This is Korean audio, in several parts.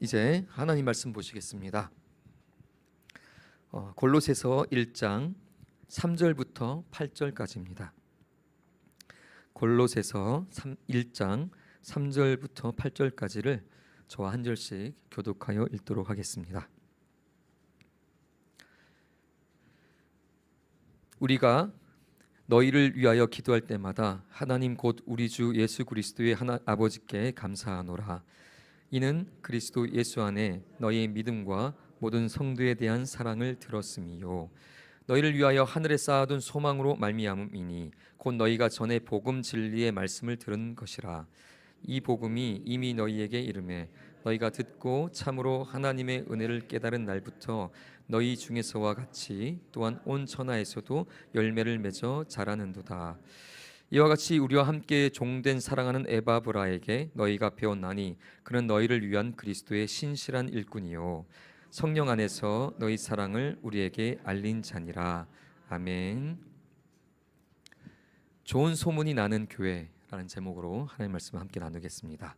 이제 하나님 말씀 보시겠습니다. 골로새서 1장 3절부터 8절까지입니다. 골로새서 1장 3절부터 8절까지를 저와 한 절씩 교독하여 읽도록 하겠습니다. 우리가 너희를 위하여 기도할 때마다 하나님 곧 우리 주 예수 그리스도의 아버지께 감사하노라. 이는 그리스도 예수 안에 너희의 믿음과 모든 성도에 대한 사랑을 들었음이요 너희를 위하여 하늘에 쌓아둔 소망으로 말미암음이니 곧 너희가 전에 복음 진리의 말씀을 들은 것이라. 이 복음이 이미 너희에게 이르매 너희가 듣고 참으로 하나님의 은혜를 깨달은 날부터 너희 중에서와 같이 또한 온 천하에서도 열매를 맺어 자라는도다. 이와 같이 우리와 함께 종된 사랑하는 에바브라에게 너희가 배웠나니 그는 너희를 위한 그리스도의 신실한 일꾼이요 성령 안에서 너희 사랑을 우리에게 알린 자니라. 아멘. 좋은 소문이 나는 교회라는 제목으로 하나님의 말씀을 함께 나누겠습니다.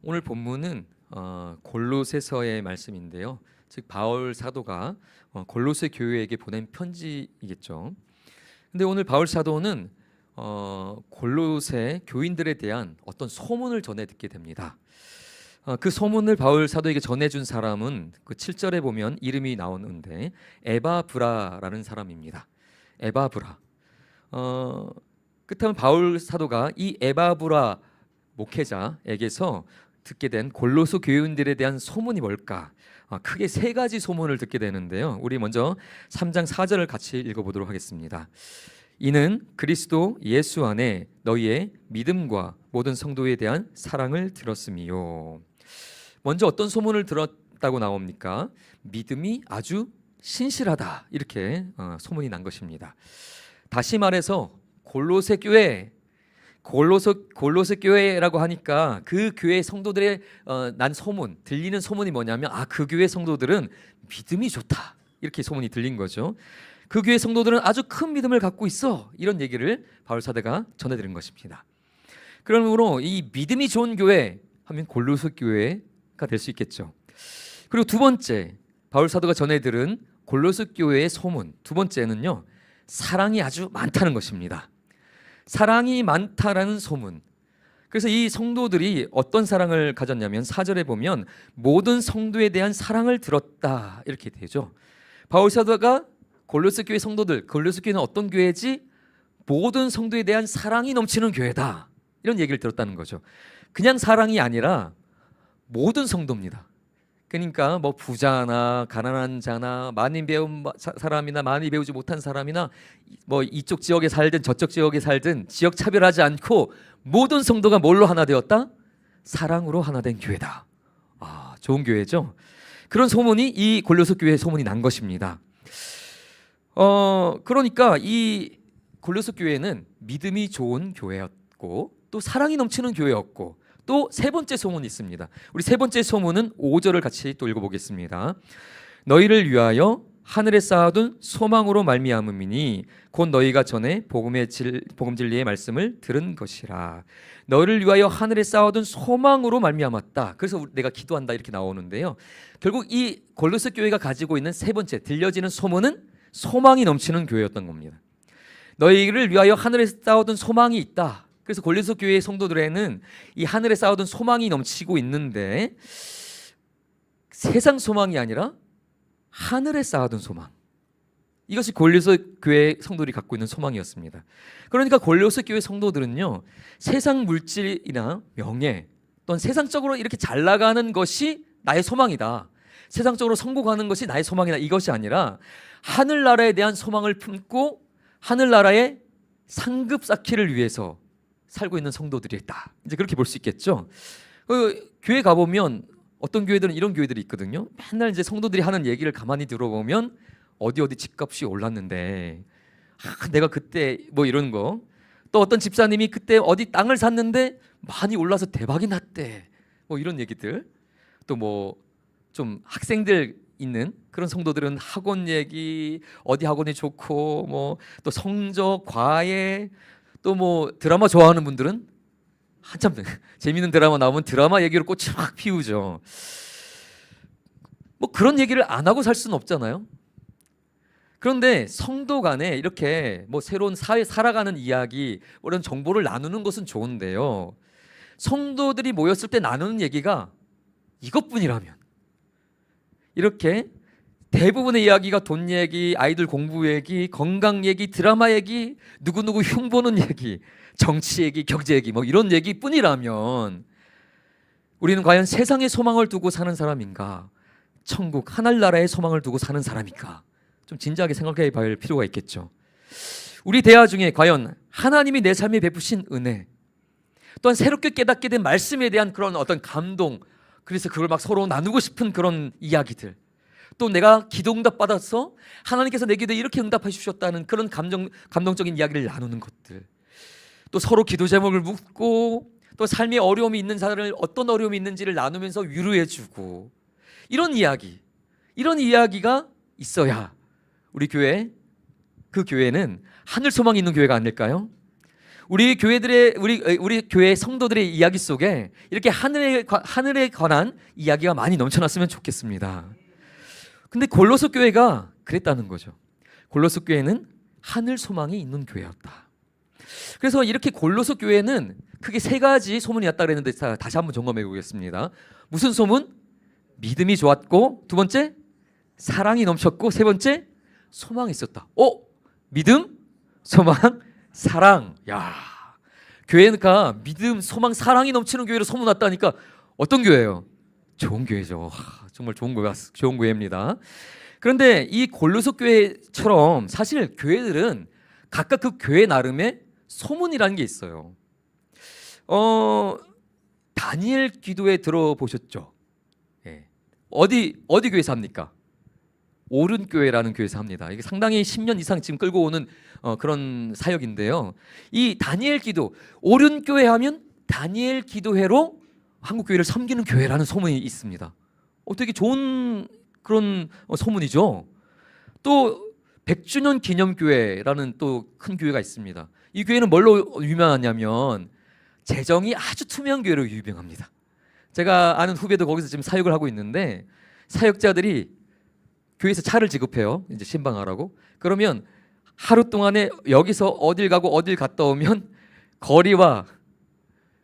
오늘 본문은 골로새서의 말씀인데요. 즉 바울 사도가 골로새 교회에게 보낸 편지이겠죠. 근데 오늘 바울 사도는 골로새 교인들에 대한 어떤 소문을 전해 듣게 됩니다. 그 소문을 바울 사도에게 전해준 사람은 그 7절에 보면 이름이 나오는데 에바브라라는 사람입니다. 에바브라. 그렇다면 바울 사도가 이 에바브라 목회자에게서 듣게 된 골로새 교인들에 대한 소문이 뭘까? 크게 세 가지 소문을 듣게 되는데요. 우리 먼저 3장 4절을 같이 읽어보도록 하겠습니다. 이는 그리스도 예수 안에 너희의 믿음과 모든 성도에 대한 사랑을 들었음이요. 먼저 어떤 소문을 들었다고 나옵니까? 믿음이 아주 신실하다, 이렇게 소문이 난 것입니다. 다시 말해서 골로새 교회라고 하니까 그 교회 성도들의 난 소문, 들리는 소문이 뭐냐면 그 교회 성도들은 믿음이 좋다, 이렇게 소문이 들린 거죠. 그 교회 성도들은 아주 큰 믿음을 갖고 있어, 이런 얘기를 바울 사도가 전해드린 것입니다. 그러므로 이 믿음이 좋은 교회 하면 골로새 교회가 될 수 있겠죠. 그리고 두 번째, 바울 사도가 전해들은 골로새 교회의 소문, 두 번째는요, 사랑이 아주 많다는 것입니다. 사랑이 많다라는 소문. 그래서 이 성도들이 어떤 사랑을 가졌냐면 4절에 보면 모든 성도에 대한 사랑을 들었다, 이렇게 되죠. 바울 사도가 골로새 교회 성도들, 골로새 교회는 어떤 교회지? 모든 성도에 대한 사랑이 넘치는 교회다, 이런 얘기를 들었다는 거죠. 그냥 사랑이 아니라 모든 성도입니다. 그러니까 뭐 부자나 가난한 자나 많이 배운 사람이나 많이 배우지 못한 사람이나 뭐 이쪽 지역에 살든 저쪽 지역에 살든 지역 차별하지 않고 모든 성도가 뭘로 하나 되었다? 사랑으로 하나 된 교회다. 좋은 교회죠. 그런 소문이 이 골로새 교회의 소문이 난 것입니다. 그러니까 이 골로새 교회는 믿음이 좋은 교회였고 또 사랑이 넘치는 교회였고 또 세 번째 소문이 있습니다. 우리 세 번째 소문은 5절을 같이 또 읽어보겠습니다. 너희를 위하여 하늘에 쌓아둔 소망으로 말미암음이니 곧 너희가 전에 복음 진리의 말씀을 들은 것이라. 너희를 위하여 하늘에 쌓아둔 소망으로 말미암았다. 그래서 내가 기도한다, 이렇게 나오는데요. 결국 이 골로새 교회가 가지고 있는 세 번째 들려지는 소문은 소망이 넘치는 교회였던 겁니다. 너희를 위하여 하늘에 쌓아둔 소망이 있다. 그래서 골로새 교회의 성도들에는 이 하늘에 쌓아둔 소망이 넘치고 있는데 세상 소망이 아니라 하늘에 쌓아둔 소망, 이것이 골로새 교회 성도들이 갖고 있는 소망이었습니다. 그러니까 골로새 교회 성도들은요, 세상 물질이나 명예 또는 세상적으로 이렇게 잘 나가는 것이 나의 소망이다, 세상적으로 성공하는 것이 나의 소망이다, 이것이 아니라 하늘나라에 대한 소망을 품고 하늘나라의 상급 쌓기를 위해서 살고 있는 성도들이 있다, 이제 그렇게 볼 수 있겠죠. 교회 가보면 어떤 교회들은 이런 교회들이 있거든요. 맨날 이제 성도들이 하는 얘기를 가만히 들어보면 어디 집값이 올랐는데 내가 그때 뭐 이런 거, 또 어떤 집사님이 그때 어디 땅을 샀는데 많이 올라서 대박이 났대, 뭐 이런 얘기들. 또 뭐 좀 학생들 있는 그런 성도들은 학원 얘기, 어디 학원이 좋고 뭐 또 성적, 과외, 또 뭐 드라마 좋아하는 분들은 한참 재밌는 드라마 나오면 드라마 얘기로 꽃을 막 피우죠. 뭐 그런 얘기를 안 하고 살 수는 없잖아요. 그런데 성도 간에 이렇게 뭐 새로운 사회 살아가는 이야기, 이런 정보를 나누는 것은 좋은데요. 성도들이 모였을 때 나누는 얘기가 이것뿐이라면, 이렇게 대부분의 이야기가 돈 얘기, 아이들 공부 얘기, 건강 얘기, 드라마 얘기, 누구누구 흉보는 얘기, 정치 얘기, 경제 얘기, 뭐 이런 얘기뿐이라면 우리는 과연 세상에 소망을 두고 사는 사람인가, 천국 하늘나라에 소망을 두고 사는 사람인가, 좀 진지하게 생각해 봐야 할 필요가 있겠죠. 우리 대화 중에 과연 하나님이 내 삶에 베푸신 은혜, 또한 새롭게 깨닫게 된 말씀에 대한 그런 어떤 감동, 그래서 그걸 막 서로 나누고 싶은 그런 이야기들, 또 내가 기도 응답 받아서 하나님께서 내 기도에 이렇게 응답해 주셨다는 그런 감동적인 이야기를 나누는 것들, 또 서로 기도 제목을 묻고, 또 삶에 어려움이 있는 사람을 어떤 어려움이 있는지를 나누면서 위로해 주고, 이런 이야기가 있어야 우리 교회, 그 교회는 하늘 소망이 있는 교회가 아닐까요? 우리 교회 성도들의 이야기 속에 이렇게 하늘에 관한 이야기가 많이 넘쳐났으면 좋겠습니다. 근데 골로새 교회가 그랬다는 거죠. 골로새 교회는 하늘 소망이 있는 교회였다. 그래서 이렇게 골로새 교회는 크게 세 가지 소문이 왔다 그랬는데 다시 한번 점검해 보겠습니다. 무슨 소문? 믿음이 좋았고, 두 번째 사랑이 넘쳤고, 세 번째 소망이 있었다. 믿음, 소망, 사랑. 야, 교회가 믿음, 소망, 사랑이 넘치는 교회로 소문났다니까 어떤 교회예요? 좋은 교회죠. 정말 좋은 교회입니다. 그런데 이 골로새 교회처럼 사실 교회들은 각각 그 교회 나름의 소문이라는 게 있어요. 다니엘 기도회 들어보셨죠? 예. 어디 교회에서 합니까? 오른교회라는 교회에서 합니다. 이게 상당히 10년 이상 지금 끌고 오는 그런 사역인데요. 이 다니엘 기도, 오른교회 하면 다니엘 기도회로 한국 교회를 섬기는 교회라는 소문이 있습니다. 되게 좋은 그런 소문이죠. 또 100주년 기념교회라는 또 큰 교회가 있습니다. 이 교회는 뭘로 유명하냐면 재정이 아주 투명한 교회로 유명합니다. 제가 아는 후배도 거기서 지금 사역을 하고 있는데, 사역자들이 교회에서 차를 지급해요. 이제 신방하라고. 그러면 하루 동안에 여기서 어딜 가고 어딜 갔다 오면 거리와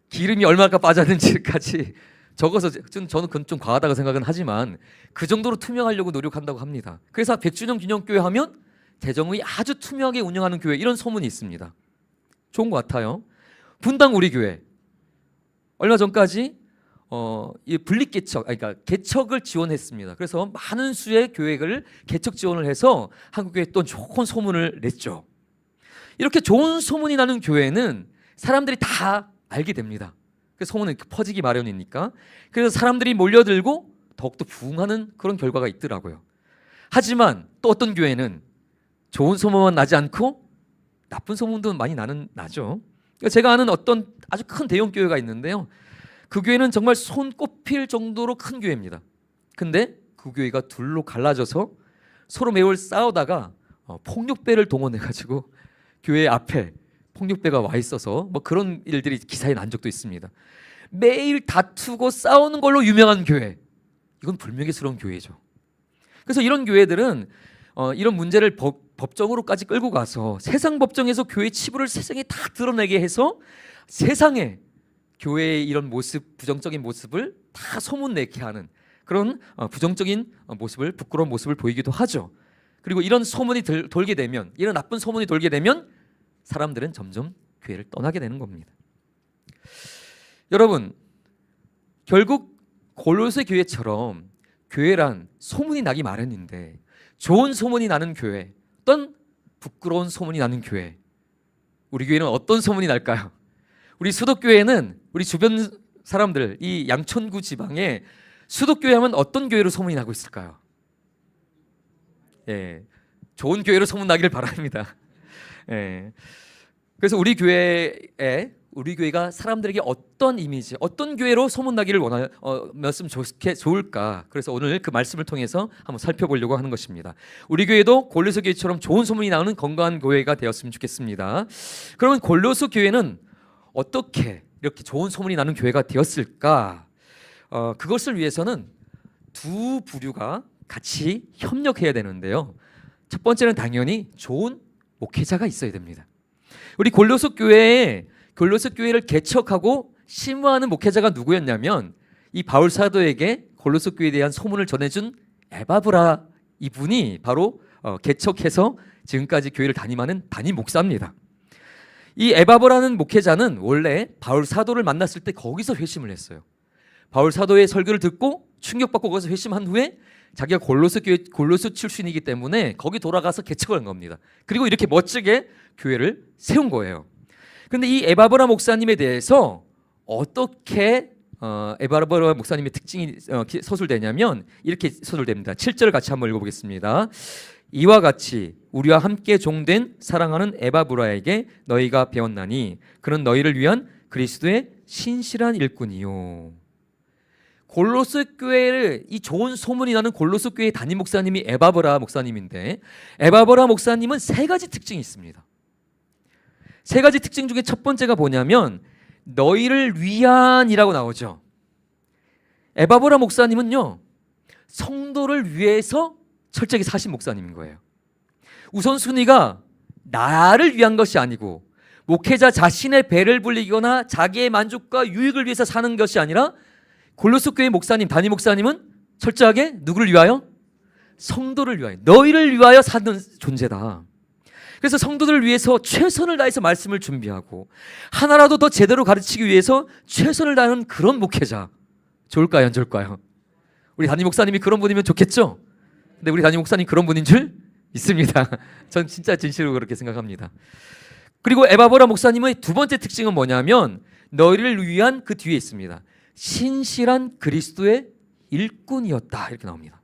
기름이 얼마나 빠졌는지까지 적어서, 저는 그건 좀 과하다고 생각은 하지만 그 정도로 투명하려고 노력한다고 합니다. 그래서 100주년 기념교회 하면 재정이 아주 투명하게 운영하는 교회, 이런 소문이 있습니다. 좋은 것 같아요. 분당 우리 교회, 얼마 전까지 이 분립 개척, 그러니까 개척을 지원했습니다. 그래서 많은 수의 교회를 개척 지원을 해서 한국교회에 또 좋은 소문을 냈죠. 이렇게 좋은 소문이 나는 교회는 사람들이 다 알게 됩니다. 그래서 소문은 퍼지기 마련이니까. 그래서 사람들이 몰려들고 더욱더 부흥하는 그런 결과가 있더라고요. 하지만 또 어떤 교회는 좋은 소문만 나지 않고 나쁜 소문도 많이 나죠. 제가 아는 어떤 아주 큰 대형 교회가 있는데요. 그 교회는 정말 손꼽힐 정도로 큰 교회입니다. 근데 그 교회가 둘로 갈라져서 서로 매일 싸우다가 폭력배를 동원해가지고 교회 앞에 폭력배가 와 있어서 뭐 그런 일들이 기사에 난 적도 있습니다. 매일 다투고 싸우는 걸로 유명한 교회, 이건 불명예스러운 교회죠. 그래서 이런 교회들은 이런 문제를 법정으로까지 끌고 가서 세상 법정에서 교회 치부를 세상에 다 드러내게 해서 세상에 교회의 이런 모습, 부정적인 모습을 다 소문내게 하는 그런 부정적인 모습을, 부끄러운 모습을 보이기도 하죠. 그리고 이런 소문이 돌게 되면, 이런 나쁜 소문이 돌게 되면 사람들은 점점 교회를 떠나게 되는 겁니다. 여러분, 결국 골로새 교회처럼 교회란 소문이 나기 마련인데, 좋은 소문이 나는 교회, 어떤 부끄러운 소문이 나는 교회, 우리 교회는 어떤 소문이 날까요? 우리 수도교회는 우리 주변 사람들, 이 양천구 지방에 수도교회 하면 어떤 교회로 소문이 나고 있을까요? 예, 좋은 교회로 소문나기를 바랍니다. 예, 그래서 우리 교회가 사람들에게 어떤 이미지, 어떤 교회로 소문나기를 원하면 좋을까? 그래서 오늘 그 말씀을 통해서 한번 살펴보려고 하는 것입니다. 우리 교회도 골로새 교회처럼 좋은 소문이 나오는 건강한 교회가 되었으면 좋겠습니다. 그러면 골로새 교회는 어떻게 이렇게 좋은 소문이 나는 교회가 되었을까? 그것을 위해서는 두 부류가 같이 협력해야 되는데요. 첫 번째는 당연히 좋은 목회자가 있어야 됩니다. 우리 골로새 교회를 개척하고 심무하는 목회자가 누구였냐면 이 바울 사도에게 골로새 교회에 대한 소문을 전해준 에바브라 이분이 바로 개척해서 지금까지 교회를 담임하는 담임 목사입니다. 이 에바브라는 목회자는 원래 바울 사도를 만났을 때 거기서 회심을 했어요. 바울 사도의 설교를 듣고 충격받고 거기서 회심한 후에 자기가 골로새 출신이기 때문에 거기 돌아가서 개척을 한 겁니다. 그리고 이렇게 멋지게 교회를 세운 거예요. 그런데 이 에바브라 목사님에 대해서 어떻게 에바브라 목사님의 특징이 서술되냐면 이렇게 서술됩니다. 7절 같이 한번 읽어보겠습니다. 이와 같이 우리와 함께 종된 사랑하는 에바브라에게 너희가 배웠나니 그는 너희를 위한 그리스도의 신실한 일꾼이요. 골로새 교회를 이 좋은 소문이 나는 골로새 교회의 담임 목사님이 에바브라 목사님인데 에바브라 목사님은 세 가지 특징이 있습니다. 세 가지 특징 중에 첫 번째가 뭐냐면 너희를 위한이라고 나오죠. 에바브라 목사님은요 성도를 위해서 철저하게 사신 목사님인 거예요. 우선순위가 나를 위한 것이 아니고 목회자 자신의 배를 불리거나 자기의 만족과 유익을 위해서 사는 것이 아니라 골로새 교회 목사님, 담임 목사님은 철저하게 누구를 위하여? 성도를 위하여, 너희를 위하여 사는 존재다. 그래서 성도들을 위해서 최선을 다해서 말씀을 준비하고 하나라도 더 제대로 가르치기 위해서 최선을 다하는 그런 목회자. 좋을까요? 안 좋을까요? 우리 담임 목사님이 그런 분이면 좋겠죠? 근데 우리 담임 목사님 그런 분인 줄 믿습니다. 전 진짜 진실로 그렇게 생각합니다. 그리고 에바브라 목사님의 두 번째 특징은 뭐냐면 너희를 위한 그 뒤에 있습니다. 신실한 그리스도의 일꾼이었다 이렇게 나옵니다.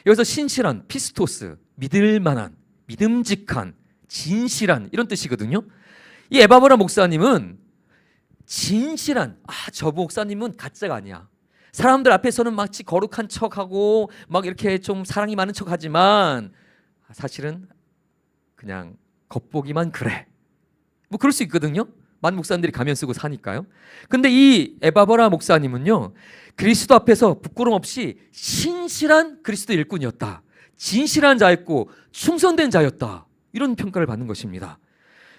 여기서 신실한, 피스토스, 믿을만한, 믿음직한, 진실한 이런 뜻이거든요. 이 에바브라 목사님은 진실한, 저 목사님은 가짜가 아니야. 사람들 앞에서는 마치 거룩한 척하고 막 이렇게 좀 사랑이 많은 척하지만 사실은 그냥 겉보기만 그래. 뭐 그럴 수 있거든요. 많은 목사님들이 가면 쓰고 사니까요. 근데 이 에바브라 목사님은요 그리스도 앞에서 부끄럼 없이 신실한 그리스도 일꾼이었다. 진실한 자였고 충성된 자였다. 이런 평가를 받는 것입니다.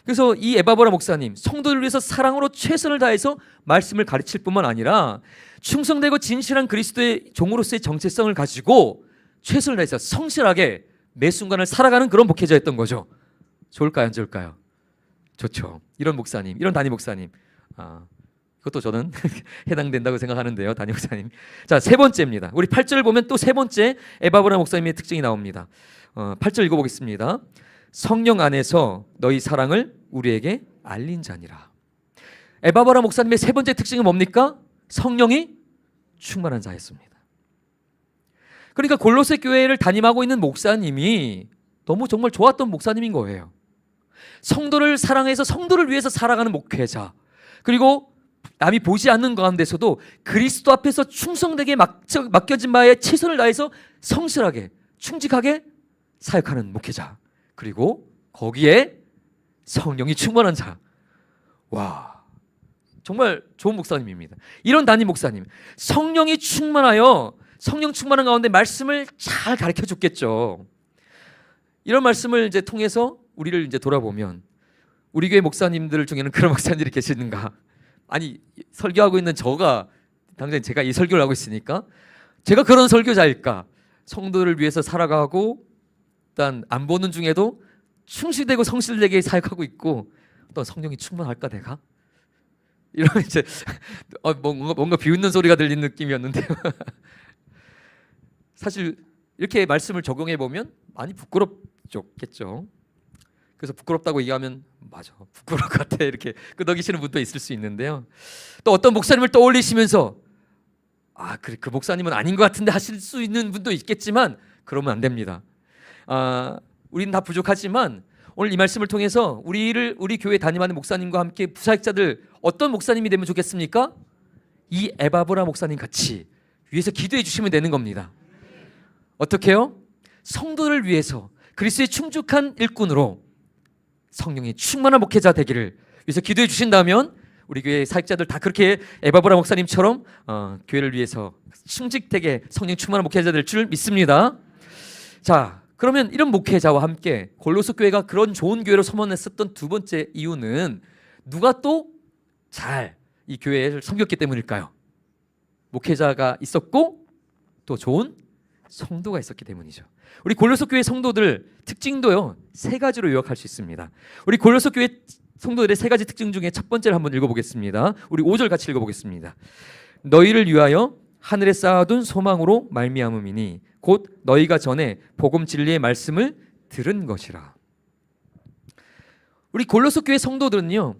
그래서 이 에바브라 목사님 성도를 위해서 사랑으로 최선을 다해서 말씀을 가르칠 뿐만 아니라 충성되고 진실한 그리스도의 종으로서의 정체성을 가지고 최선을 다해서 성실하게 매 순간을 살아가는 그런 목회자였던 거죠. 좋을까요? 안 좋을까요? 좋죠. 이런 목사님, 이런 담임 목사님, 그것도 저는 해당된다고 생각하는데요. 담임 목사님. 자, 세 번째입니다. 우리 8절을 보면 또 세 번째 에바브라 목사님의 특징이 나옵니다. 8절 읽어보겠습니다. 성령 안에서 너희 사랑을 우리에게 알린 자니라. 에바브라 목사님의 세 번째 특징은 뭡니까? 성령이 충만한 자였습니다. 그러니까 골로새 교회를 담임하고 있는 목사님이 너무 정말 좋았던 목사님인 거예요. 성도를 사랑해서 성도를 위해서 살아가는 목회자, 그리고 남이 보지 않는 가운데서도 그리스도 앞에서 충성되게 맡겨진 바에 최선을 다해서 성실하게 충직하게 사역하는 목회자, 그리고 거기에 성령이 충만한 자. 와, 정말 좋은 목사님입니다. 이런 담임 목사님, 성령이 충만하여 성령 충만한 가운데 말씀을 잘 가르쳐 줬겠죠. 이런 말씀을 이제 통해서 우리를 이제 돌아보면 우리 교회 목사님들 중에는 그런 목사님들이 계시는가? 아니, 설교하고 있는 저가 당장 제가 이 설교를 하고 있으니까 제가 그런 설교자일까? 성도를 위해서 살아가고 일단 안 보는 중에도 충실되고 성실되게 사역하고 있고 또 성령이 충만할까 내가? 이런 이제 뭔가 비웃는 소리가 들리는 느낌이었는데요. 사실 이렇게 말씀을 적용해 보면 많이 부끄럽겠죠. 그래서 부끄럽다고 얘기하면 맞아, 부끄러울 것 같아 이렇게 끄덕이시는 분도 있을 수 있는데요. 또 어떤 목사님을 떠올리시면서 그래, 그 목사님은 아닌 것 같은데 하실 수 있는 분도 있겠지만 그러면 안 됩니다. 우리는 다 부족하지만 오늘 이 말씀을 통해서 우리 교회 담임하는 목사님과 함께 부사역자들 어떤 목사님이 되면 좋겠습니까? 이 에바브라 목사님 같이 위해서 기도해 주시면 되는 겁니다. 어떻게요? 성도를 위해서 그리스도의 충직한 일꾼으로 성령의 충만한 목회자 되기를 위해서 기도해 주신다면 우리 교회 사역자들 다 그렇게 에바브라 목사님처럼 교회를 위해서 충직되게 성령 충만한 목회자 될 줄 믿습니다. 자, 그러면 이런 목회자와 함께 골로새 교회가 그런 좋은 교회로 소문냈었던 두 번째 이유는 누가 또 잘 이 교회를 섬겼기 때문일까요? 목회자가 있었고 또 좋은 성도가 있었기 때문이죠. 우리 골로새 교회 성도들 특징도요, 세 가지로 요약할 수 있습니다. 우리 골로새 교회 성도들의 세 가지 특징 중에 첫 번째를 한번 읽어보겠습니다. 우리 5절 같이 읽어보겠습니다. 너희를 위하여 하늘에 쌓아둔 소망으로 말미암음이니 곧 너희가 전에 복음 진리의 말씀을 들은 것이라. 우리 골로새 교회 성도들은요,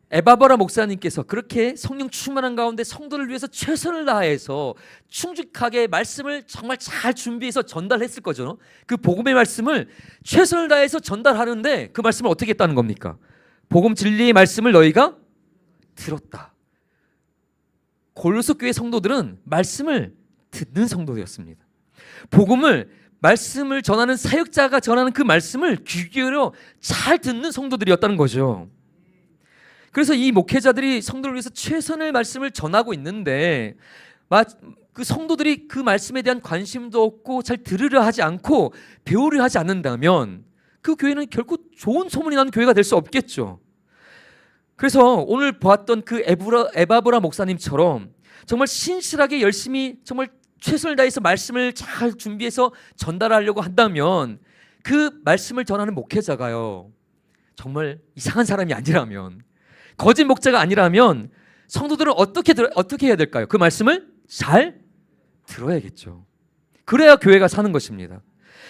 에바브라 목사님께서 그렇게 성령 충만한 가운데 성도를 위해서 최선을 다해서 충직하게 말씀을 정말 잘 준비해서 전달했을 거죠. 그 복음의 말씀을 최선을 다해서 전달하는데 그 말씀을 어떻게 했다는 겁니까? 복음 진리의 말씀을 너희가 들었다. 골로새 교회 성도들은 말씀을 듣는 성도였습니다. 말씀을 전하는 사역자가 전하는 그 말씀을 귀 기울여 잘 듣는 성도들이었다는 거죠. 그래서 이 목회자들이 성도를 위해서 최선의 말씀을 전하고 있는데 그 성도들이 그 말씀에 대한 관심도 없고 잘 들으려 하지 않고 배우려 하지 않는다면 그 교회는 결코 좋은 소문이 나는 교회가 될 수 없겠죠. 그래서 오늘 보았던 그 에바브라 목사님처럼 정말 신실하게 열심히 정말 최선을 다해서 말씀을 잘 준비해서 전달하려고 한다면 그 말씀을 전하는 목회자가요, 정말 이상한 사람이 아니라면, 거짓 목자가 아니라면 성도들은 어떻게 해야 될까요? 그 말씀을 잘 들어야겠죠. 그래야 교회가 사는 것입니다.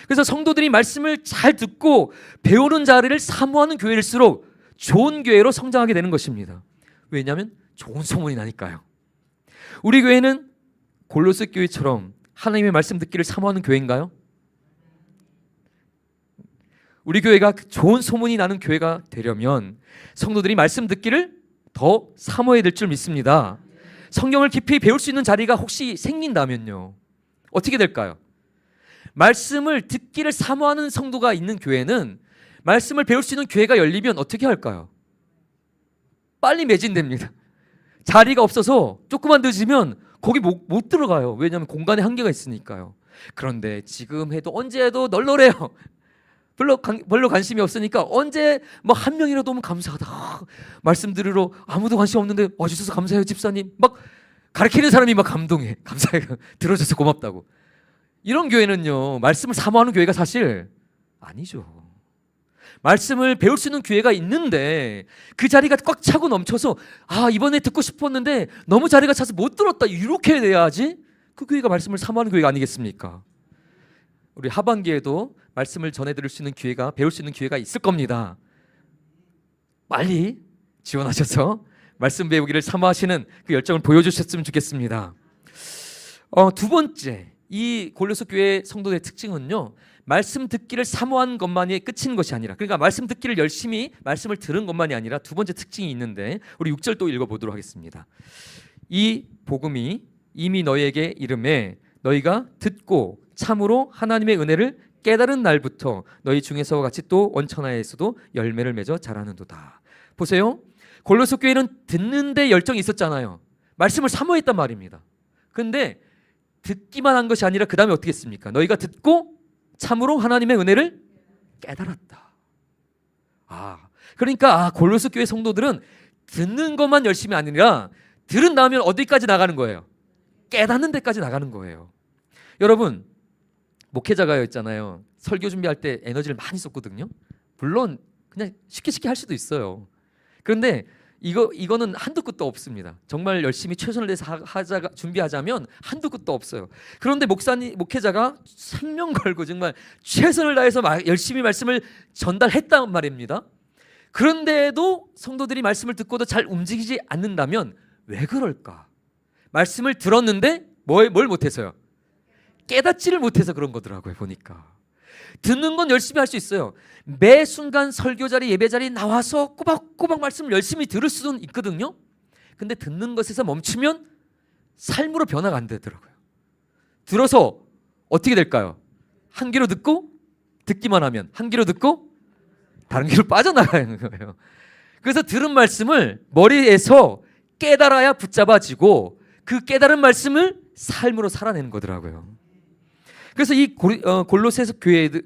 그래서 성도들이 말씀을 잘 듣고 배우는 자리를 사모하는 교회일수록 좋은 교회로 성장하게 되는 것입니다. 왜냐하면 좋은 소문이 나니까요. 우리 교회는 골로새 교회처럼 하나님의 말씀 듣기를 사모하는 교회인가요? 우리 교회가 좋은 소문이 나는 교회가 되려면 성도들이 말씀 듣기를 더 사모해야 될 줄 믿습니다. 성경을 깊이 배울 수 있는 자리가 혹시 생긴다면요, 어떻게 될까요? 말씀을 듣기를 사모하는 성도가 있는 교회는 말씀을 배울 수 있는 교회가 열리면 어떻게 할까요? 빨리 매진됩니다. 자리가 없어서 조금만 늦으면 거기 못 들어가요. 왜냐하면 공간에 한계가 있으니까요. 그런데 지금 해도 언제 해도 널널해요. 별로 관심이 없으니까 언제 한 명이라도 오면 감사하다. 말씀 들으러 아무도 관심 없는데 와주셔서 감사해요 집사님. 막 가르치는 사람이 막 감동해. 감사해. 들어줘서 고맙다고. 이런 교회는요, 말씀을 사모하는 교회가 사실 아니죠. 말씀을 배울 수 있는 교회가 있는데 그 자리가 꽉 차고 넘쳐서 이번에 듣고 싶었는데 너무 자리가 차서 못 들었다, 이렇게 돼야지 그 교회가 말씀을 사모하는 교회가 아니겠습니까? 우리 하반기에도 말씀을 전해드릴 수 있는 기회가, 배울 수 있는 기회가 있을 겁니다. 빨리 지원하셔서 말씀 배우기를 사모하시는 그 열정을 보여주셨으면 좋겠습니다. 두 번째, 이 골로새 교회 성도의 특징은요, 말씀 듣기를 사모한 것만이 끝인 것이 아니라, 그러니까 말씀 듣기를 열심히 말씀을 들은 것만이 아니라 두 번째 특징이 있는데, 우리 6절 또 읽어보도록 하겠습니다. 이 복음이 이미 너희에게 이름에 너희가 듣고 참으로 하나님의 은혜를 깨달은 날부터 너희 중에서와 같이 또 원천하에서도 열매를 맺어 자라는도다. 보세요. 골로새 교회는 듣는 데 열정이 있었잖아요. 말씀을 사모했단 말입니다. 그런데 듣기만 한 것이 아니라 그 다음에 어떻게 했습니까? 너희가 듣고 참으로 하나님의 은혜를 깨달았다. 그러니까 골로새 교회 성도들은 듣는 것만 열심히 아니라 들은 다음에 어디까지 나가는 거예요? 깨닫는 데까지 나가는 거예요. 여러분, 목회자가 있잖아요. 설교 준비할 때 에너지를 많이 썼거든요. 물론 그냥 쉽게 할 수도 있어요. 그런데 이거는 한도 끝도 없습니다. 정말 열심히 최선을 다해서 준비하자면 한도 끝도 없어요. 그런데 목회자가 생명 걸고 정말 최선을 다해서 열심히 말씀을 전달했단 말입니다. 그런데도 성도들이 말씀을 듣고도 잘 움직이지 않는다면 왜 그럴까? 말씀을 들었는데 뭘 못해서요? 깨닫지를 못해서 그런 거더라고요. 보니까 듣는 건 열심히 할 수 있어요. 매 순간 설교 자리, 예배 자리 나와서 꼬박꼬박 말씀을 열심히 들을 수는 있거든요. 근데 듣는 것에서 멈추면 삶으로 변화가 안 되더라고요. 들어서 어떻게 될까요? 한 귀로 듣고 듣기만 하면 한 귀로 듣고 다른 귀로 빠져나가는 거예요. 그래서 들은 말씀을 머리에서 깨달아야 붙잡아지고 그 깨달은 말씀을 삶으로 살아내는 거더라고요. 그래서 이 골로새서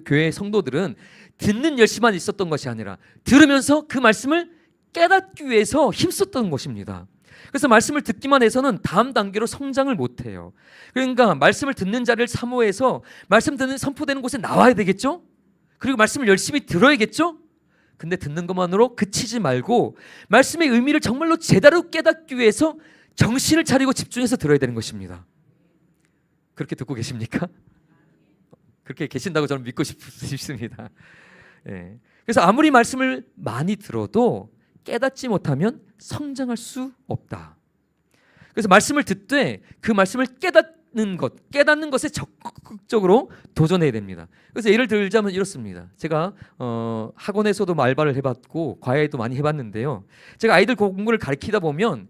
교회 성도들은 듣는 열심만 있었던 것이 아니라 들으면서 그 말씀을 깨닫기 위해서 힘썼던 것입니다. 그래서 말씀을 듣기만 해서는 다음 단계로 성장을 못해요. 그러니까 말씀을 듣는 자를 사모해서 말씀 듣는 선포되는 곳에 나와야 되겠죠? 그리고 말씀을 열심히 들어야겠죠? 근데 듣는 것만으로 그치지 말고 말씀의 의미를 정말로 제대로 깨닫기 위해서 정신을 차리고 집중해서 들어야 되는 것입니다. 그렇게 듣고 계십니까? 그렇게 계신다고 저는 믿고 싶습니다. 예. 그래서 아무리 말씀을 많이 들어도 깨닫지 못하면 성장할 수 없다. 그래서 말씀을 듣되 그 말씀을 깨닫는 것에 적극적으로 도전해야 됩니다. 그래서 예를 들자면 이렇습니다. 제가 학원에서도 알바를 해봤고 과외도 많이 해봤는데요. 제가 아이들 공부를 가르치다 보면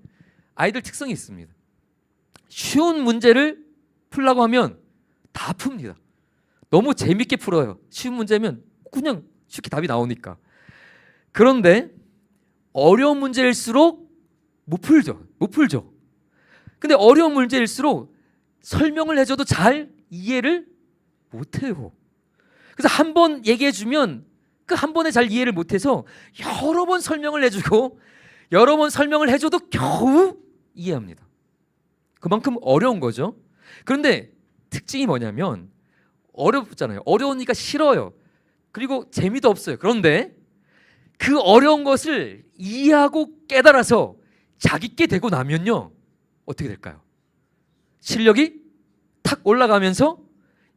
아이들 특성이 있습니다. 쉬운 문제를 풀라고 하면 다 풉니다. 너무 재밌게 풀어요. 쉬운 문제면 그냥 쉽게 답이 나오니까. 그런데 어려운 문제일수록 못 풀죠. 근데 어려운 문제일수록 설명을 해줘도 잘 이해를 못해요. 그래서 한 번 얘기해주면 그 한 번에 잘 이해를 못해서 여러 번 설명을 해주고 여러 번 설명을 해줘도 겨우 이해합니다. 그만큼 어려운 거죠. 그런데 특징이 뭐냐면 어렵잖아요. 어려우니까 싫어요. 그리고 재미도 없어요. 그런데 그 어려운 것을 이해하고 깨달아서 자기께 되고 나면요 어떻게 될까요? 실력이 탁 올라가면서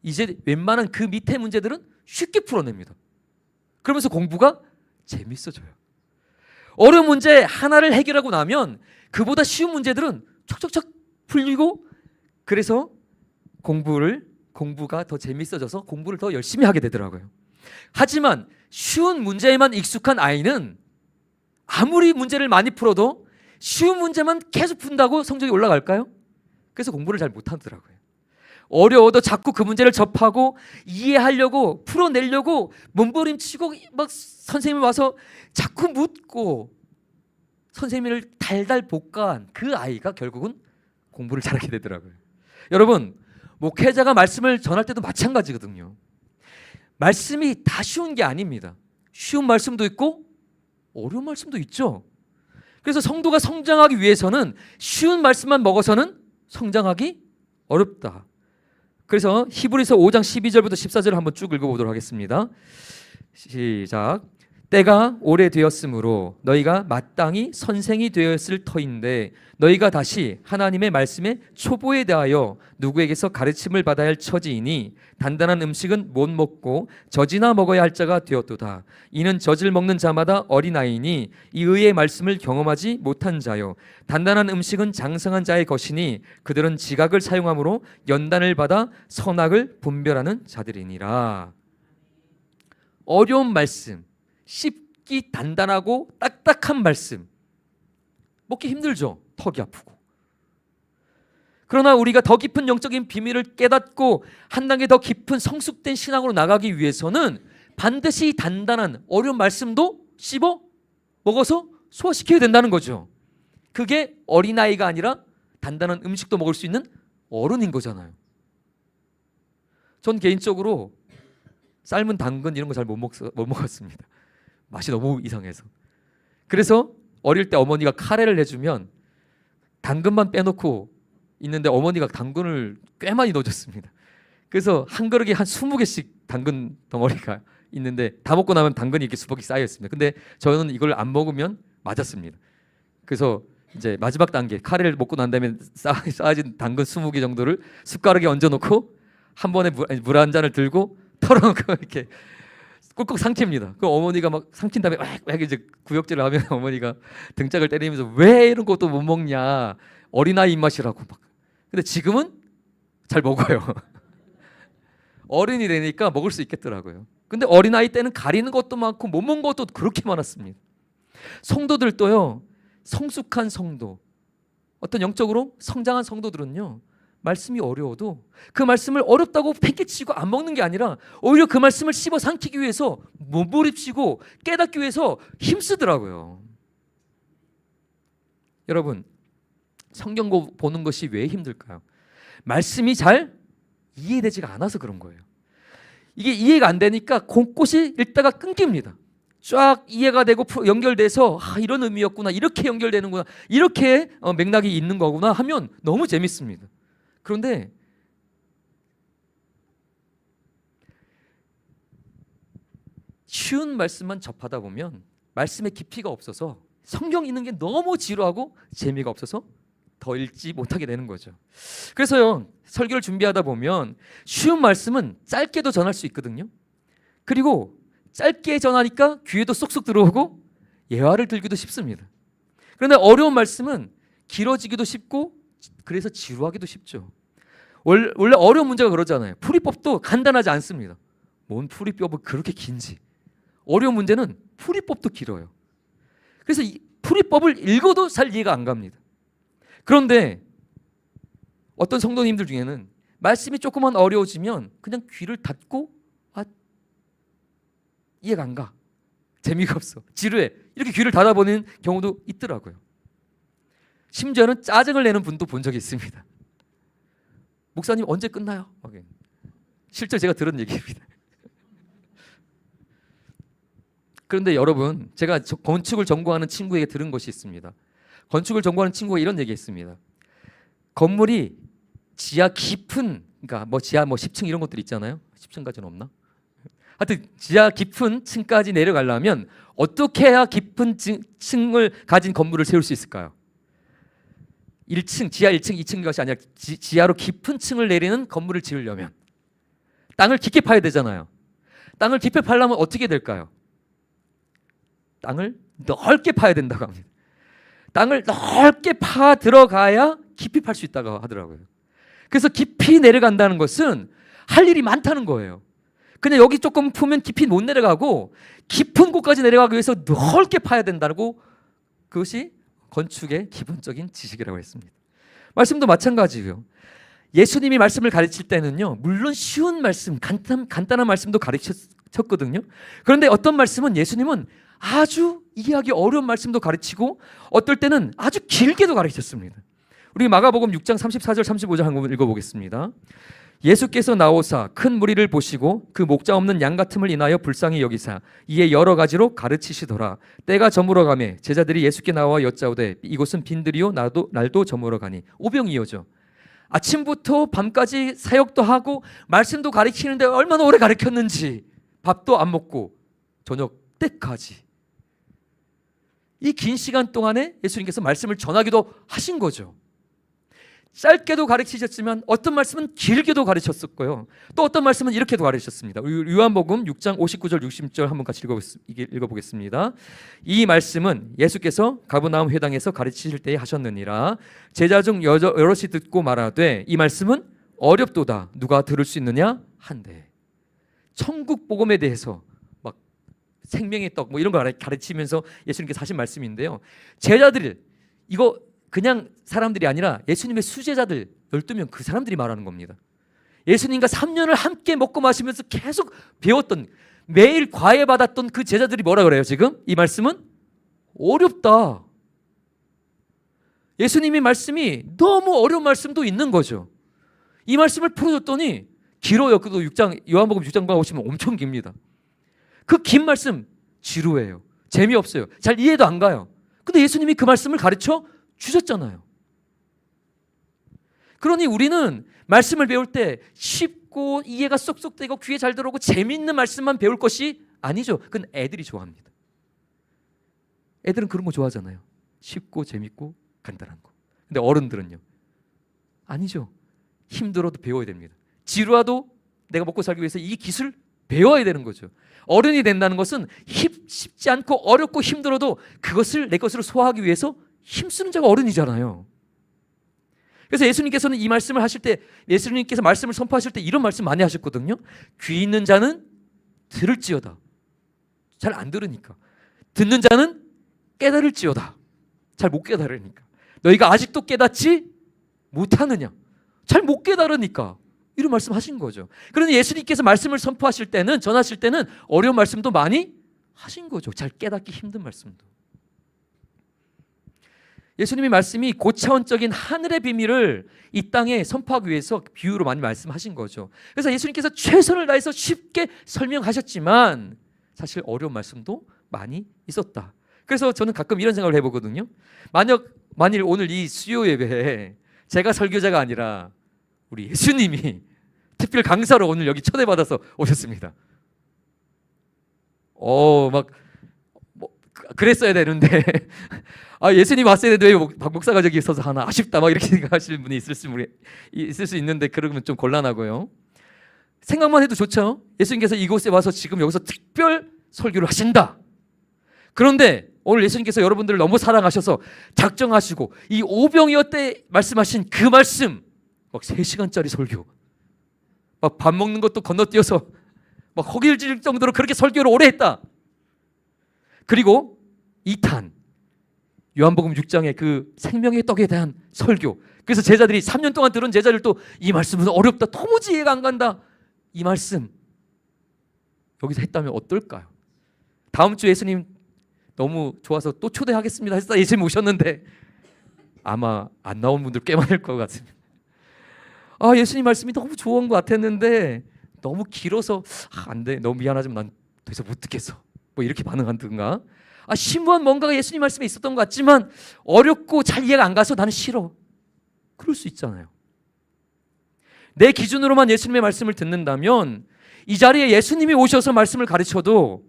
이제 웬만한 그 밑에 문제들은 쉽게 풀어냅니다. 그러면서 공부가 재밌어져요. 어려운 문제 하나를 해결하고 나면 그보다 쉬운 문제들은 척척척 풀리고 그래서 공부가 더 재밌어져서 공부를 더 열심히 하게 되더라고요. 하지만 쉬운 문제에만 익숙한 아이는 아무리 문제를 많이 풀어도 쉬운 문제만 계속 푼다고 성적이 올라갈까요? 그래서 공부를 잘 못하더라고요. 어려워도 자꾸 그 문제를 접하고 이해하려고 풀어내려고 몸부림치고 막 선생님이 와서 자꾸 묻고 선생님을 달달 볶아한 그 아이가 결국은 공부를 잘하게 되더라고요. 여러분 목회자가 말씀을 전할 때도 마찬가지거든요. 말씀이 다 쉬운 게 아닙니다. 쉬운 말씀도 있고 어려운 말씀도 있죠. 그래서 성도가 성장하기 위해서는 쉬운 말씀만 먹어서는 성장하기 어렵다. 그래서 히브리서 5장 12절부터 14절을 한번 쭉 읽어보도록 하겠습니다. 시작. 때가 오래되었으므로 너희가 마땅히 선생이 되었을 터인데 너희가 다시 하나님의 말씀의 초보에 대하여 누구에게서 가르침을 받아야 할 처지이니 단단한 음식은 못 먹고 젖이나 먹어야 할 자가 되었도다. 이는 젖을 먹는 자마다 어린아이니 이 의의 말씀을 경험하지 못한 자요 단단한 음식은 장성한 자의 것이니 그들은 지각을 사용함으로 연단을 받아 선악을 분별하는 자들이니라. 어려운 말씀, 쉽기 단단하고 딱딱한 말씀 먹기 힘들죠. 턱이 아프고. 그러나 우리가 더 깊은 영적인 비밀을 깨닫고 한 단계 더 깊은 성숙된 신앙으로 나가기 위해서는 반드시 단단한 어려운 말씀도 씹어 먹어서 소화시켜야 된다는 거죠. 그게 어린아이가 아니라 단단한 음식도 먹을 수 있는 어른인 거잖아요. 전 개인적으로 삶은 당근 이런 거 잘 못 먹었습니다. 맛이 너무 이상해서. 그래서 어릴 때 어머니가 카레를 해주면 당근만 빼놓고 있는데 어머니가 당근을 꽤 많이 넣어줬습니다. 그래서 한 그릇에 한 20개씩 당근 덩어리가 있는데 다 먹고 나면 당근이 이렇게 수북이 쌓여 있습니다. 근데 저는 이걸 안 먹으면 맞았습니다. 그래서 이제 마지막 단계 카레를 먹고 난 다음에 쌓아진 당근 20개 정도를 숟가락에 얹어놓고 한 번에 물 한 잔을 들고 털어놓고 이렇게 꾹꾹 삼킵니다. 그 어머니가 막 삼킨 다음에 막 이제 구역질을 하면 어머니가 등짝을 때리면서 왜 이런 것도 못 먹냐 어린아이 입맛이라고 막. 근데 지금은 잘 먹어요. 어른이 되니까 먹을 수 있겠더라고요. 근데 어린아이 때는 가리는 것도 많고 못 먹는 것도 그렇게 많았습니다. 성도들도요. 성숙한 성도, 어떤 영적으로 성장한 성도들은요. 말씀이 어려워도 그 말씀을 어렵다고 팽개치고 안 먹는 게 아니라 오히려 그 말씀을 씹어 삼키기 위해서 몸부림치고 깨닫기 위해서 힘쓰더라고요. 여러분, 성경 보는 것이 왜 힘들까요? 말씀이 잘 이해되지가 않아서 그런 거예요. 이게 이해가 안 되니까 곳곳이 읽다가 끊깁니다. 쫙 이해가 되고 연결돼서 이런 의미였구나, 이렇게 연결되는구나, 이렇게 맥락이 있는 거구나 하면 너무 재밌습니다. 그런데 쉬운 말씀만 접하다 보면 말씀의 깊이가 없어서 성경 읽는 게 너무 지루하고 재미가 없어서 더 읽지 못하게 되는 거죠. 그래서요, 설교를 준비하다 보면 쉬운 말씀은 짧게도 전할 수 있거든요. 그리고 짧게 전하니까 귀에도 쏙쏙 들어오고 예화를 들기도 쉽습니다. 그런데 어려운 말씀은 길어지기도 쉽고 그래서 지루하기도 쉽죠. 원래 어려운 문제가 그러잖아요. 풀이법도 간단하지 않습니다. 뭔 풀이법은 그렇게 긴지. 어려운 문제는 풀이법도 길어요. 그래서 이 풀이법을 읽어도 잘 이해가 안 갑니다. 그런데 어떤 성도님들 중에는 말씀이 조금만 어려워지면 그냥 귀를 닫고 이해가 안 가, 재미가 없어, 지루해, 이렇게 귀를 닫아버리는 경우도 있더라고요. 심지어는 짜증을 내는 분도 본 적이 있습니다. 목사님 언제 끝나요? 실제 제가 들은 얘기입니다. 그런데 여러분, 제가 건축을 전공하는 친구에게 들은 것이 있습니다. 건축을 전공하는 친구가 이런 얘기했습니다. 건물이 지하 깊은, 그러니까 지하 10층 이런 것들 있잖아요. 10층까지는 없나? 하여튼 지하 깊은 층까지 내려가려면 어떻게 해야 깊은 층을 가진 건물을 세울 수 있을까요? 1층, 지하 1층, 2층인 것이 아니라 지하로 깊은 층을 내리는 건물을 지으려면 땅을 깊게 파야 되잖아요. 땅을 깊게 파려면 어떻게 될까요? 땅을 넓게 파야 된다고 합니다. 땅을 넓게 파 들어가야 깊이 팔 수 있다고 하더라고요. 그래서 깊이 내려간다는 것은 할 일이 많다는 거예요. 그냥 여기 조금 풀면 깊이 못 내려가고 깊은 곳까지 내려가기 위해서 넓게 파야 된다고, 그것이 건축의 기본적인 지식이라고 했습니다. 말씀도 마찬가지고요. 예수님이 말씀을 가르칠 때는요, 물론 쉬운 말씀, 간단한 말씀도 가르쳤거든요. 그런데 어떤 말씀은 예수님은 아주 이해하기 어려운 말씀도 가르치고 어떨 때는 아주 길게도 가르쳤습니다. 우리 마가복음 6장 34절 35절 한번 읽어보겠습니다. 예수께서 나오사 큰 무리를 보시고 그 목자 없는 양 같음을 인하여 불쌍히 여기사 이에 여러 가지로 가르치시더라. 때가 저물어 가매 제자들이 예수께 나와 여짜오되 이곳은 빈들이요 날도 저물어 가니. 오병이어죠. 아침부터 밤까지 사역도 하고 말씀도 가르치는데 얼마나 오래 가르쳤는지, 밥도 안 먹고 저녁 때까지 이 긴 시간 동안에 예수님께서 말씀을 전하기도 하신 거죠. 짧게도 가르치셨지만 어떤 말씀은 길게도 가르쳤었고요. 또 어떤 말씀은 이렇게도 가르치셨습니다. 요한복음 6장 59절 60절 한번 같이 읽어보겠습니다. 이 말씀은 예수께서 가버나움 회당에서 가르치실 때에 하셨느니라. 제자 중 여럿이 듣고 말하되 이 말씀은 어렵도다 누가 들을 수 있느냐 한데. 천국 복음에 대해서 막 생명의 떡 이런 거 가르치면서 예수님께서 하신 말씀인데요. 제자들이 이거 그냥 사람들이 아니라 예수님의 수제자들 12명, 그 사람들이 말하는 겁니다. 예수님과 3년을 함께 먹고 마시면서 계속 배웠던, 매일 과외받았던 그 제자들이 뭐라 그래요? 지금 이 말씀은 어렵다. 예수님의 말씀이 너무 어려운 말씀도 있는 거죠. 이 말씀을 풀어줬더니 길어요. 그도 요한복음 6장과 보시면 엄청 깁니다. 그 긴 말씀 지루해요. 재미없어요. 잘 이해도 안 가요. 근데 예수님이 그 말씀을 가르쳐 주셨잖아요. 그러니 우리는 말씀을 배울 때 쉽고 이해가 쏙쏙 되고 귀에 잘 들어오고 재미있는 말씀만 배울 것이 아니죠. 그건 애들이 좋아합니다. 애들은 그런 거 좋아하잖아요. 쉽고 재밌고 간단한 거. 근데 어른들은요, 아니죠. 힘들어도 배워야 됩니다. 지루하도 내가 먹고 살기 위해서 이 기술 배워야 되는 거죠. 어른이 된다는 것은 쉽지 않고 어렵고 힘들어도 그것을 내 것으로 소화하기 위해서 힘쓰는 자가 어른이잖아요. 그래서 예수님께서는 이 말씀을 하실 때, 예수님께서 말씀을 선포하실 때 이런 말씀 많이 하셨거든요. 귀 있는 자는 들을지어다. 잘 안 들으니까. 듣는 자는 깨달을지어다. 잘 못 깨달으니까. 너희가 아직도 깨닫지 못하느냐. 잘 못 깨달으니까. 이런 말씀 하신 거죠. 그러니 예수님께서 말씀을 선포하실 때는, 전하실 때는 어려운 말씀도 많이 하신 거죠. 잘 깨닫기 힘든 말씀도. 예수님의 말씀이 고차원적인 하늘의 비밀을 이 땅에 선포하기 위해서 비유로 많이 말씀하신 거죠. 그래서 예수님께서 최선을 다해서 쉽게 설명하셨지만 사실 어려운 말씀도 많이 있었다. 그래서 저는 가끔 이런 생각을 해보거든요. 만일 오늘 이 수요 예배에 제가 설교자가 아니라 우리 예수님이 특별 강사로 오늘 여기 초대받아서 오셨습니다. 막 그랬어야 되는데 예수님 왔어야 되는데 왜 박 목사가 저기 있어서 하나 아쉽다 막 이렇게 생각하시는 분이 있을 수 있는데 그러면 좀 곤란하고요. 생각만 해도 좋죠. 예수님께서 이곳에 와서 지금 여기서 특별 설교를 하신다. 그런데 오늘 예수님께서 여러분들을 너무 사랑하셔서 작정하시고 이 오병이어 때 말씀하신 그 말씀 막 3시간짜리 설교, 막 밥 먹는 것도 건너뛰어서 막 허기질 정도로 그렇게 설교를 오래 했다. 그리고 2탄 요한복음 6장의 그 생명의 떡에 대한 설교. 그래서 제자들이 3년 동안 들은 제자들도 이 말씀은 어렵다, 도무지 이해가 안 간다. 이 말씀 여기서 했다면 어떨까요? 다음 주 예수님 너무 좋아서 또 초대하겠습니다 했다 예수님 오셨는데 아마 안 나온 분들 꽤 많을 것 같습니다. 예수님 말씀이 너무 좋은 것 같았는데 너무 길어서 안 돼, 너무 미안하지만 난 더 이상 못 듣겠어, 뭐 이렇게 반응한든가, 심오한 뭔가가 예수님 말씀에 있었던 것 같지만 어렵고 잘 이해가 안 가서 나는 싫어, 그럴 수 있잖아요. 내 기준으로만 예수님의 말씀을 듣는다면 이 자리에 예수님이 오셔서 말씀을 가르쳐도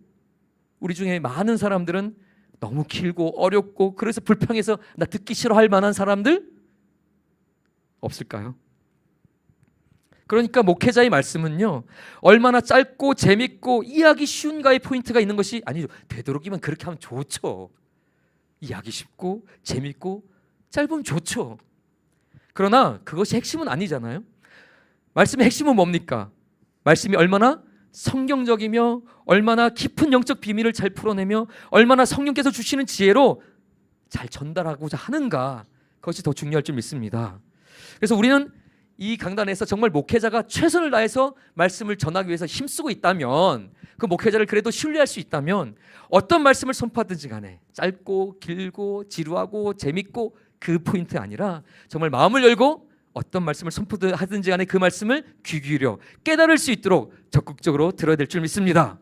우리 중에 많은 사람들은 너무 길고 어렵고 그래서 불평해서 나 듣기 싫어할 만한 사람들 없을까요? 그러니까 목회자의 말씀은요, 얼마나 짧고 재밌고 이해하기 쉬운가의 포인트가 있는 것이 아니죠. 되도록이면 그렇게 하면 좋죠. 이해하기 쉽고 재밌고 짧으면 좋죠. 그러나 그것이 핵심은 아니잖아요. 말씀의 핵심은 뭡니까? 말씀이 얼마나 성경적이며 얼마나 깊은 영적 비밀을 잘 풀어내며 얼마나 성령께서 주시는 지혜로 잘 전달하고자 하는가, 그것이 더 중요할 줄 믿습니다. 그래서 우리는 이 강단에서 정말 목회자가 최선을 다해서 말씀을 전하기 위해서 힘쓰고 있다면, 그 목회자를 그래도 신뢰할 수 있다면 어떤 말씀을 선포하든지 간에 짧고 길고 지루하고 재밌고 그 포인트 아니라 정말 마음을 열고 어떤 말씀을 선포하든지 간에 그 말씀을 귀 기울여 깨달을 수 있도록 적극적으로 들어야 될 줄 믿습니다.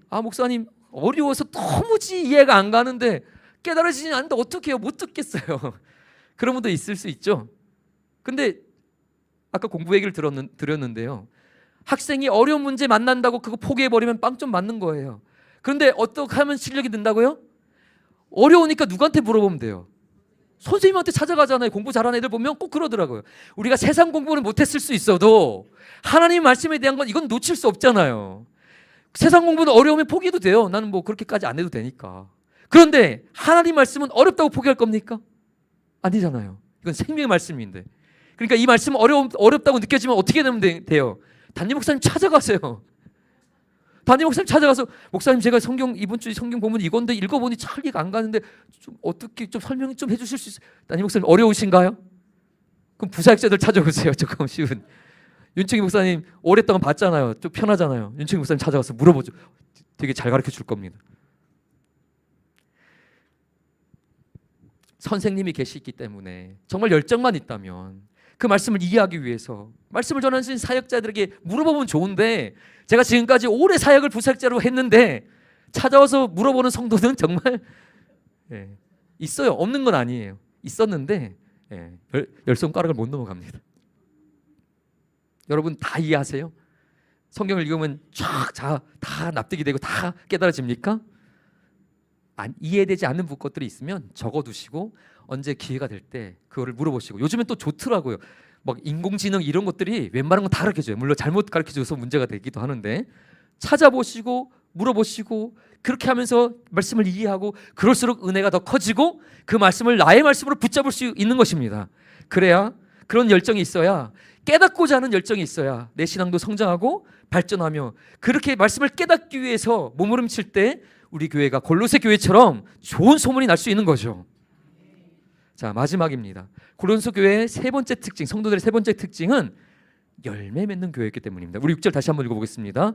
목사님 어려워서 도무지 이해가 안 가는데 깨달아지지 않는데 어떻게 해요? 못 듣겠어요. 그런 분도 있을 수 있죠. 근데 아까 공부 얘기를 드렸는데요, 학생이 어려운 문제 만난다고 그거 포기해버리면 빵 좀 맞는 거예요. 그런데 어떻게 하면 실력이 는다고요? 어려우니까 누구한테 물어보면 돼요? 선생님한테 찾아가잖아요. 공부 잘하는 애들 보면 꼭 그러더라고요. 우리가 세상 공부는 못했을 수 있어도 하나님 말씀에 대한 건 이건 놓칠 수 없잖아요. 세상 공부는 어려우면 포기해도 돼요. 나는 뭐 그렇게까지 안 해도 되니까. 그런데 하나님 말씀은 어렵다고 포기할 겁니까? 아니잖아요. 이건 생명의 말씀인데. 그러니까 이 말씀은 어렵다고 느껴지면 어떻게 되면 돼요? 담임 목사님 찾아가세요. 담임 목사님 찾아가서 목사님 제가 이번 주에 성경 본문 이건데 읽어보니 잘 이해가 안 가는데 좀 어떻게 좀 설명 좀 해주실 수 있어요? 담임 목사님 어려우신가요? 그럼 부사역자들 찾아오세요. 조금 쉬운. 윤청희 목사님 오랫동안 봤잖아요. 좀 편하잖아요. 윤청희 목사님 찾아가서 물어보죠. 되게 잘 가르쳐 줄 겁니다. 선생님이 계시기 때문에 정말 열정만 있다면 그 말씀을 이해하기 위해서 말씀을 전하신 사역자들에게 물어보면 좋은데, 제가 지금까지 오래 사역을 부사역자로 했는데 찾아와서 물어보는 성도는 정말 있어요. 없는 건 아니에요. 있었는데 열 손가락을 못 넘어갑니다. 여러분 다 이해하세요? 성경을 읽으면 다 납득이 되고 다 깨달아집니까? 이해되지 않는 것들이 있으면 적어두시고 언제 기회가 될 때 그거를 물어보시고, 요즘엔 또 좋더라고요. 막 인공지능 이런 것들이 웬만한 건 다 가르쳐줘요. 물론 잘못 가르쳐줘서 문제가 되기도 하는데 찾아보시고 물어보시고 그렇게 하면서 말씀을 이해하고 그럴수록 은혜가 더 커지고 그 말씀을 나의 말씀으로 붙잡을 수 있는 것입니다. 그래야, 그런 열정이 있어야, 깨닫고자 하는 열정이 있어야 내 신앙도 성장하고 발전하며, 그렇게 말씀을 깨닫기 위해서 몸부림칠 때 우리 교회가 골로새 교회처럼 좋은 소문이 날 수 있는 거죠. 자, 마지막입니다. 고린도 교회의 세 번째 특징, 성도들의 세 번째 특징은 열매 맺는 교회이기 때문입니다. 우리 6절 다시 한번 읽어보겠습니다.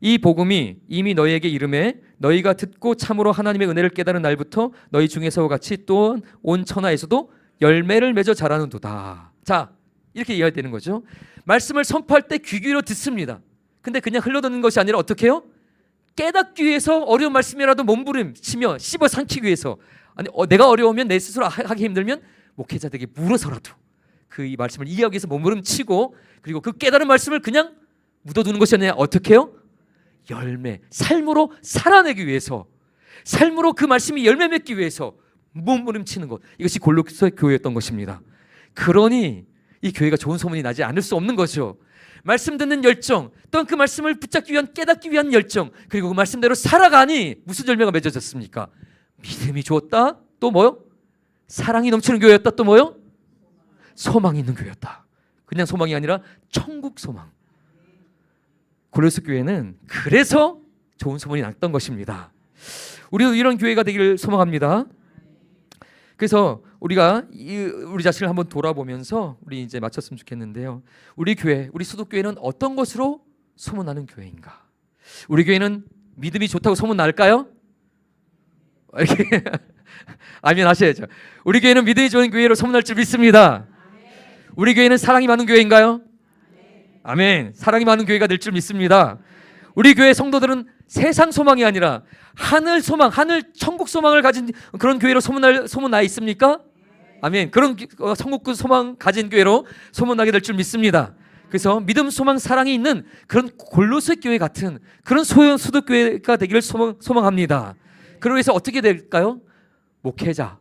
이 복음이 이미 너희에게 이름에 너희가 듣고 참으로 하나님의 은혜를 깨달은 날부터 너희 중에서와 같이 또 온 천하에서도 열매를 맺어 자라는도다. 자, 이렇게 이해해야 되는 거죠. 말씀을 선포할 때 귀 기울여 듣습니다. 근데 그냥 흘러듣는 것이 아니라 어떻게 해요? 깨닫기 위해서 어려운 말씀이라도 몸부림치며 씹어 삼키기 위해서, 아니 내가 어려우면 내 스스로 하기 힘들면 목회자들에게 물어서라도 그 이 말씀을 이해하기 위해서 몸부림치고, 그리고 그 깨달은 말씀을 그냥 묻어두는 것이 아니라 어떻게 해요? 열매, 삶으로 살아내기 위해서, 삶으로 그 말씀이 열매 맺기 위해서 몸부림치는 것, 이것이 골로새 교회였던 것입니다. 그러니 이 교회가 좋은 소문이 나지 않을 수 없는 거죠. 말씀 듣는 열정, 또한 그 말씀을 붙잡기 위한, 깨닫기 위한 열정, 그리고 그 말씀대로 살아가니 무슨 열매가 맺어졌습니까? 믿음이 좋았다. 또 뭐요? 사랑이 넘치는 교회였다. 또 뭐요? 소망이 있는 교회였다. 그냥 소망이 아니라 천국 소망. 골로새 교회는 그래서 좋은 소문이 났던 것입니다. 우리도 이런 교회가 되기를 소망합니다. 그래서 우리가 우리 자신을 한번 돌아보면서 우리 이제 마쳤으면 좋겠는데요. 우리 교회, 우리 수도교회는 어떤 것으로 소문나는 교회인가? 우리 교회는 믿음이 좋다고 소문날까요? 이렇게 아멘 하셔야죠. 우리 교회는 믿음이 좋은 교회로 소문날 줄 믿습니다. 우리 교회는 사랑이 많은 교회인가요? 아멘. 사랑이 많은 교회가 될 줄 믿습니다. 우리 교회 성도들은 세상 소망이 아니라 하늘 소망, 하늘 천국 소망을 가진 그런 교회로 소문나 있습니까? 아멘. 그런 천국 소망 가진 교회로 소문나게 될 줄 믿습니다. 그래서 믿음, 소망, 사랑이 있는 그런 골로새 교회 같은 그런 수도교회가 되기를 소망합니다. 그러기 위해서 어떻게 될까요? 목회자,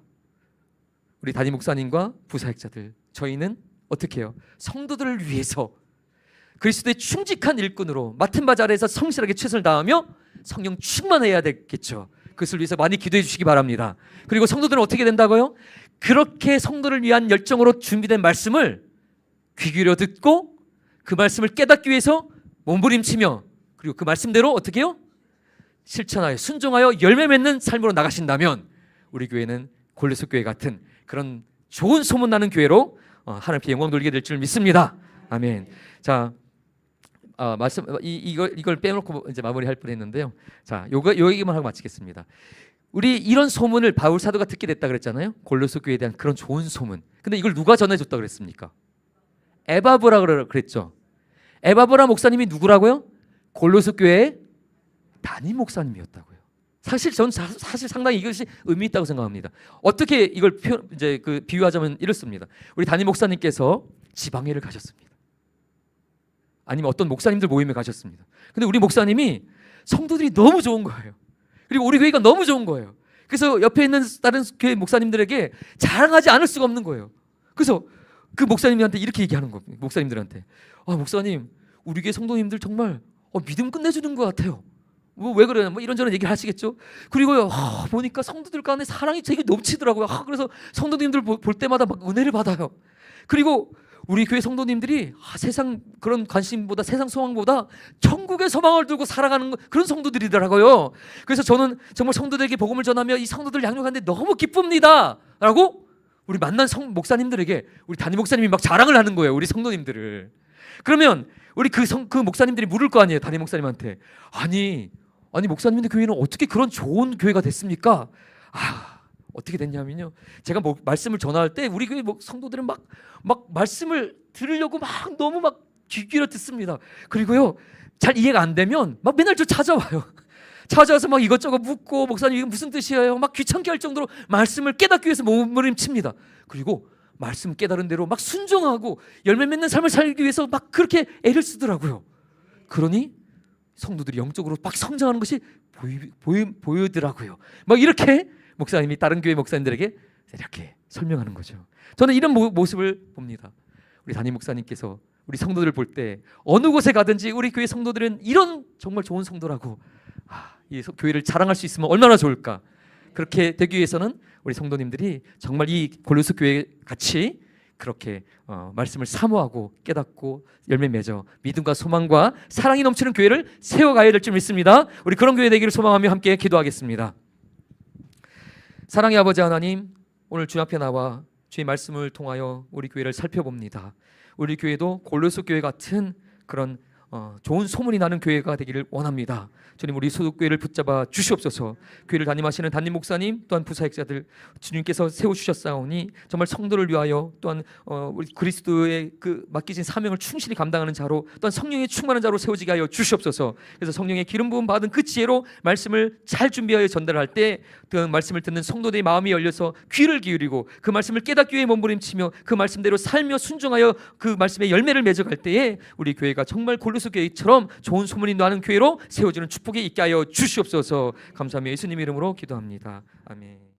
우리 담임 목사님과 부사역자들, 저희는 어떻게 해요? 성도들을 위해서 그리스도의 충직한 일꾼으로 맡은 바 잘해서 성실하게 최선을 다하며 성령 충만해야 되겠죠. 그것을 위해서 많이 기도해 주시기 바랍니다. 그리고 성도들은 어떻게 된다고요? 그렇게 성도를 위한 열정으로 준비된 말씀을 귀 기울여 듣고 그 말씀을 깨닫기 위해서 몸부림치며, 그리고 그 말씀대로 어떻게 해요? 실천하여 순종하여 열매 맺는 삶으로 나가신다면 우리 교회는 골로새 교회 같은 그런 좋은 소문나는 교회로 하나님께 영광 돌리게 될 줄 믿습니다. 아멘. 자, 말씀 이걸 빼놓고 이제 마무리할 뻔했는데요. 자, 요 얘기만 하고 마치겠습니다. 우리 이런 소문을 바울 사도가 듣게 됐다 그랬잖아요. 골로새 교회에 대한 그런 좋은 소문. 근데 이걸 누가 전해줬다 그랬습니까? 에바브라 그랬죠. 에바브라 목사님이 누구라고요? 골로새 교회의 담임 목사님이었다고요. 사실 저는 사실 상당히 이것이 의미 있다고 생각합니다. 어떻게 이걸 이제 비유하자면 이렇습니다. 우리 담임 목사님께서 지방회를 가셨습니다. 아니면 어떤 목사님들 모임에 가셨습니다. 근데 우리 목사님이 성도들이 너무 좋은 거예요. 그리고 우리 교회가 너무 좋은 거예요. 그래서 옆에 있는 다른 교회 목사님들에게 자랑하지 않을 수가 없는 거예요. 그래서 그 목사님한테 이렇게 얘기하는 겁니다. 목사님들한테, 목사님, 우리 교회 성도님들 정말 믿음 끝내주는 것 같아요. 왜 그러냐, 뭐 이런저런 얘기를 하시겠죠. 그리고요, 보니까 성도들 가운데 사랑이 되게 넘치더라고요. 그래서 성도님들 볼 때마다 막 은혜를 받아요. 그리고 우리 교회 성도님들이 세상 그런 관심보다, 세상 소망보다 천국의 소망을 두고 살아가는 그런 성도들이더라고요. 그래서 저는 정말 성도들에게 복음을 전하며 이 성도들 양육하는데 너무 기쁩니다 라고 우리 만난 목사님들에게 우리 담임 목사님이 막 자랑을 하는 거예요. 우리 성도님들을. 그러면 우리 그 목사님들이 물을 거 아니에요. 담임 목사님한테. 아니 목사님들 교회는 어떻게 그런 좋은 교회가 됐습니까? 어떻게 됐냐면요, 제가 말씀을 전할 때 우리 교회 성도들은 막 말씀을 들으려고 너무 귀 기울여 듣습니다. 그리고요, 잘 이해가 안 되면 맨날 저 찾아와요. 찾아와서 이것저것 묻고, 목사님 이게 무슨 뜻이에요? 귀찮게 할 정도로 말씀을 깨닫기 위해서 몸부림칩니다. 그리고 말씀 깨달은 대로 순종하고 열매 맺는 삶을 살기 위해서 그렇게 애를 쓰더라고요. 그러니 성도들이 영적으로 성장하는 것이 보이더라고요. 이렇게 목사님이 다른 교회 목사님들에게 이렇게 설명하는 거죠. 저는 이런 모습을 봅니다. 우리 담임 목사님께서 우리 성도들을 볼 때 어느 곳에 가든지 우리 교회 성도들은 이런 정말 좋은 성도라고 이 교회를 자랑할 수 있으면 얼마나 좋을까. 그렇게 되기 위해서는 우리 성도님들이 정말 이 골로새 교회 같이 그렇게 말씀을 사모하고 깨닫고 열매 맺어 믿음과 소망과 사랑이 넘치는 교회를 세워가야 될 줄 믿습니다. 우리 그런 교회 되기를 소망하며 함께 기도하겠습니다. 사랑의 아버지 하나님, 오늘 주 앞에 나와 주의 말씀을 통하여 우리 교회를 살펴봅니다. 우리 교회도 골로새 교회 같은 그런 좋은 소문이 나는 교회가 되기를 원합니다. 주님, 우리 소속교회를 붙잡아 주시옵소서. 교회를 담임하시는 담임 목사님 또한 부사역자들 주님께서 세워주셨사오니 정말 성도를 위하여 또한 우리 그리스도의 그 맡기신 사명을 충실히 감당하는 자로 또한 성령의 충만한 자로 세워지게 하여 주시옵소서. 그래서 성령의 기름 부음 받은 그 지혜로 말씀을 잘 준비하여 전달할 때 그 말씀을 듣는 성도들의 마음이 열려서 귀를 기울이고 그 말씀을 깨닫기 위해 몸부림치며 그 말씀대로 살며 순종하여 그 말씀의 열매를 맺어갈 때에 우리 교회가 정말 골로새 교회처럼 좋은 소문이 나는 교회로 세워지는 축복이 있게 하여 주시옵소서. 감사하며 예수님 이름으로 기도합니다. 아멘.